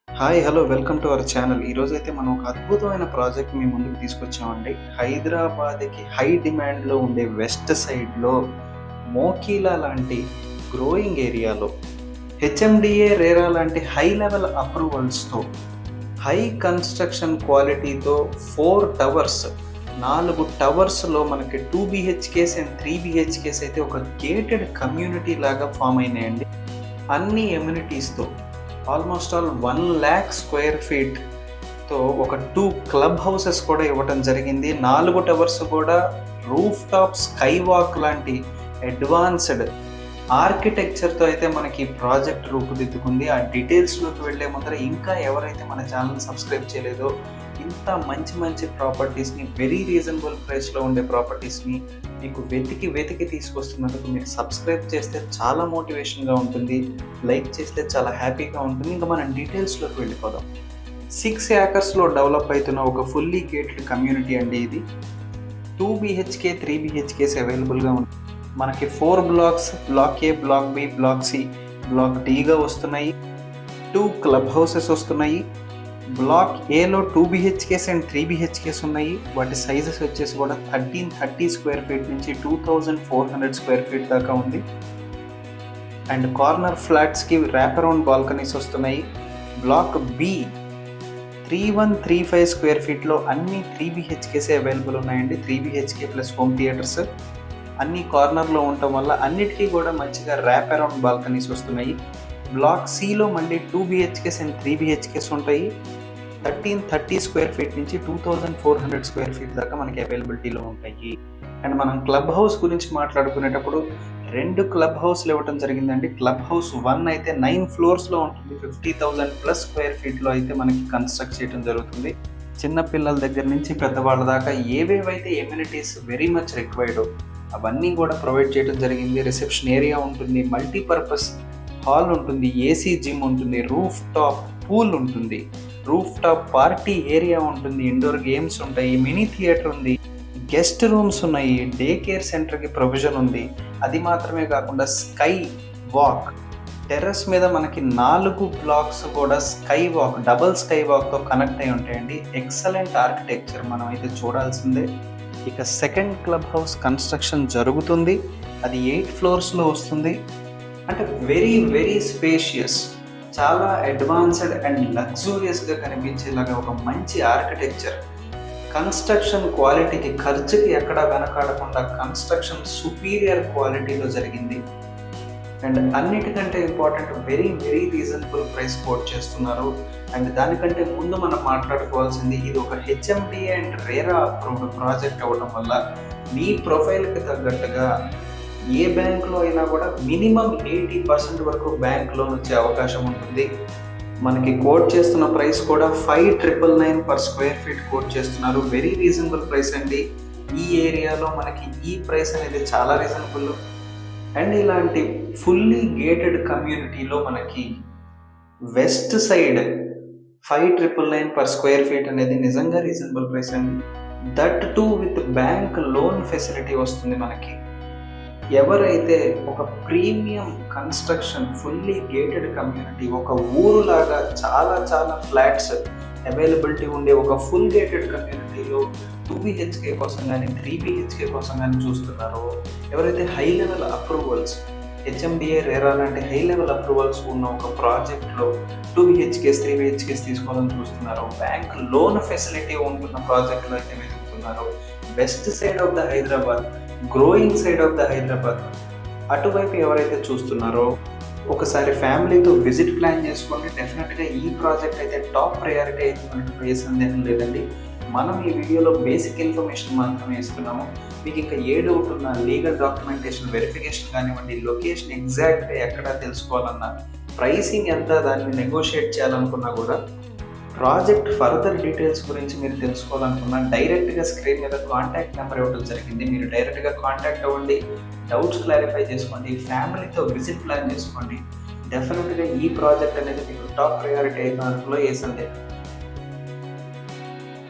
Hi hello welcome to our channel. ఈరోజైతే మనం ఒక అద్భుతమైన ప్రాజెక్ట్ మీ ముందుకు తీసుకొచ్చామండి. హైదరాబాద్కి హై డిమాండ్లో ఉండే వెస్ట్ సైడ్లో మోకీలా లాంటి గ్రోయింగ్ ఏరియాలో హెచ్ఎండిఏ రేరా లాంటి హై లెవెల్ అప్రూవల్స్తో హై కన్స్ట్రక్షన్ క్వాలిటీతో 4 టవర్స్ 4 టవర్స్లో మనకి 2 బిహెచ్కేస్ అండ్ 3 బిహెచ్కేస్ అయితే ఒక గేటెడ్ కమ్యూనిటీ లాగా ఫామ్ అయినాయండి. అన్ని ఎమ్యూనిటీస్తో ఆల్మోస్ట్ ఆల్ 1 lakh స్క్వేర్ ఫీట్తో ఒక 2 క్లబ్ హౌసెస్ కూడా ఇవ్వటం జరిగింది. 4 టవర్స్ కూడా రూఫ్ టాప్ స్కై వాక్ లాంటి అడ్వాన్స్డ్ ఆర్కిటెక్చర్తో అయితే మనకి ప్రాజెక్ట్ రూపుదిద్దుకుంది. ఆ డీటెయిల్స్లోకి వెళ్ళే ముందర ఇంకా ఎవరైతే మన ఛానల్ సబ్స్క్రైబ్ చేయలేదో ఇంత మంచి మంచి ప్రాపర్టీస్ని వెరీ రీజనబుల్ ప్రైస్లో ఉండే ప్రాపర్టీస్ని మీకు వెతికి తీసుకొస్తున్నందుకు మీరు సబ్స్క్రైబ్ చేస్తే చాలా మోటివేషన్గా ఉంటుంది, లైక్ చేస్తే చాలా హ్యాపీగా ఉంటుంది. ఇంకా మనం డీటెయిల్స్లోకి వెళ్ళిపోదాం. 6 acresలో డెవలప్ అవుతున్న ఒక ఫుల్లీ గేటెడ్ కమ్యూనిటీ అండి ఇది. 2 బిహెచ్కే 3 బిహెచ్కేస్ అవైలబుల్గా ఉంది. మనకి 4 blocks, block A, block B, block C, block డిగా వస్తున్నాయి. 2 క్లబ్ హౌసెస్ వస్తున్నాయి. బ్లాక్ ఏలో 2 బిహెచ్కేస్ అండ్ 3 బిహెచ్కేస్ ఉన్నాయి. వాటి సైజెస్ వచ్చేసి కూడా 1330 స్క్వేర్ ఫీట్ నుంచి 2400 స్క్వేర్ ఫీట్ దాకా ఉంది. అండ్ కార్నర్ ఫ్లాట్స్కి ర్యాప్ అరౌండ్ బాల్కనీస్ వస్తున్నాయి. బ్లాక్ బి 3135 స్క్వేర్ ఫీట్లో అన్ని 3 బిహెచ్కేసే అవైలబుల్ ఉన్నాయండి. 3 బిహెచ్కే ప్లస్ హోమ్ థియేటర్స్ అన్ని కార్నర్లో ఉండటం వల్ల అన్నిటికీ కూడా మంచిగా ర్యాప్ అరౌండ్ బాల్కనీస్ వస్తున్నాయి. బ్లాక్ సిలో మళ్ళీ 2 బిహెచ్కేస్ అండ్ 3 బిహెచ్కేస్ ఉంటాయి. 1330 స్క్వేర్ ఫీట్ నుంచి 2400 స్క్వేర్ ఫీట్ దాకా మనకి అవైలబిలిటీలో ఉంటాయి. అండ్ మనం క్లబ్ హౌస్ గురించి మాట్లాడుకునేటప్పుడు 2 క్లబ్ హౌస్లు ఇవ్వడం జరిగిందండి. క్లబ్ హౌస్ 1 అయితే 9 ఫ్లోర్స్లో ఉంటుంది. 50,000 ప్లస్ స్క్వేర్ ఫీట్లో అయితే మనకి కన్స్ట్రక్ట్ చేయడం జరుగుతుంది. చిన్నపిల్లల దగ్గర నుంచి పెద్దవాళ్ళ దాకా ఏవేవైతే ఎమ్యూనిటీస్ వెరీ మచ్ రిక్వైర్డ్ అవన్నీ కూడా ప్రొవైడ్ చేయడం జరిగింది. రిసెప్షన్ ఏరియా ఉంటుంది, మల్టీపర్పస్ హాల్ ఉంటుంది, ఏసీ జిమ్ ఉంటుంది, రూఫ్ టాప్ పూల్ ఉంటుంది, రూఫ్ టాప్ పార్టీ ఏరియా ఉంటుంది, ఇండోర్ గేమ్స్ ఉంటాయి, మినీ థియేటర్ ఉంది, గెస్ట్ రూమ్స్ ఉన్నాయి, డే కేర్ సెంటర్కి ప్రొవిజన్ ఉంది. అది మాత్రమే కాకుండా స్కై వాక్ టెర్రస్ మీద మనకి 4 బ్లాక్స్ కూడా స్కై వాక్, డబుల్ స్కై వాక్తో కనెక్ట్ అయి ఉంటాయండి. ఎక్సలెంట్ ఆర్కిటెక్చర్ మనం అయితే చూడాల్సిందే. ఇక సెకండ్ క్లబ్ హౌస్ కన్స్ట్రక్షన్ జరుగుతుంది. అది 8 ఫ్లోర్స్లో వస్తుంది. అంటే వెరీ స్పేషియస్, చాలా అడ్వాన్స్డ్ అండ్ లగ్జూరియస్గా కనిపించేలాగా ఒక మంచి ఆర్కిటెక్చర్. కన్స్ట్రక్షన్ క్వాలిటీకి, ఖర్చుకి ఎక్కడా వెనకాడకుండా కన్స్ట్రక్షన్ సుపీరియర్ క్వాలిటీలో జరిగింది. అండ్ అన్నిటికంటే important very reasonable price coat చేస్తున్నారు. అండ్ దానికంటే ముందు మనం మాట్లాడుకోవాల్సింది, ఇది ఒక HMDA and RERA approved project అవ్వడం వల్ల మీ ప్రొఫైల్కి తగ్గట్టుగా ఏ బ్యాంక్లో అయినా కూడా మినిమం 80% వరకు బ్యాంక్ లోన్ వచ్చే అవకాశం ఉంటుంది. మనకి కోట్ చేస్తున్న ప్రైస్ కూడా 5,999 పర్ స్క్వేర్ ఫీట్ కోట్ చేస్తున్నారు. వెరీ రీజనబుల్ ప్రైస్ అండి. ఈ ఏరియాలో మనకి ఈ ప్రైస్ అనేది చాలా రీజనబుల్. అండ్ ఇలాంటి ఫుల్లీ గేటెడ్ కమ్యూనిటీలో మనకి west side 5,999 per square feet అనేది నిజంగా రీజనబుల్ ప్రైస్ అండి. That to with bank loan facility వస్తుంది మనకి. ఎవరైతే ఒక premium construction fully gated community, ఒక ఊరులాగా చాలా ఫ్లాట్స్ అవైలబిలిటీ ఉండే ఒక ఫుల్ గేటెడ్ కమ్యూనిటీలో 2 బిహెచ్కే కోసం కానీ 3 బిహెచ్కే కోసం కానీ చూస్తున్నారో, ఎవరైతే high level approvals, HMDA RERA లాంటి హై లెవెల్ అప్రూవల్స్ ఉన్న ఒక ప్రాజెక్ట్లో 2 బిహెచ్కేస్ 3 బిహెచ్కేస్ తీసుకోవాలని చూస్తున్నారో, బ్యాంక్ లోన్ ఫెసిలిటీ ఉంటున్న ప్రాజెక్టులో అయితే వెతుకుతున్నారో, west side of the Hyderabad, growing side of the Hyderabad అటువైపు ఎవరైతే చూస్తున్నారో ఒకసారి ఫ్యామిలీతో విజిట్ ప్లాన్ చేసుకోండి. డెఫినెట్గా ఈ ప్రాజెక్ట్ అయితే టాప్ ప్రయారిటీ అయితే మనకు ఏ సందేహం లేదండి. మనం ఈ వీడియోలో బేసిక్ ఇన్ఫర్మేషన్ మాత్రమే ఇస్తున్నాము. మీకు ఇంకా ఏ డౌట్ ఉన్నా, లీగల్ డాక్యుమెంటేషన్ వెరిఫికేషన్ కానివ్వండి, లొకేషన్ ఎగ్జాక్ట్గా ఎక్కడ తెలుసుకోవాలన్నా, ప్రైసింగ్ ఎంత, దాన్ని నెగోషియేట్ చేయాలనుకున్నా కూడా, ప్రాజెక్ట్ ఫర్దర్ డీటెయిల్స్ గురించి మీరు తెలుసుకోవాలనుకున్నా డైరెక్ట్గా స్క్రీన్ మీద కాంటాక్ట్ నెంబర్ ఇవ్వడం జరిగింది. మీరు డైరెక్ట్గా కాంటాక్ట్ అవ్వండి, డౌట్స్ క్లారిఫై చేసుకోండి, ఫ్యామిలీతో విజిట్ ప్లాన్ చేసుకోండి. డెఫినెట్గా ఈ ప్రాజెక్ట్ అనేది మీకు టాప్ ప్రయారిటీ అయిన దాంట్లో ఏ సందేహం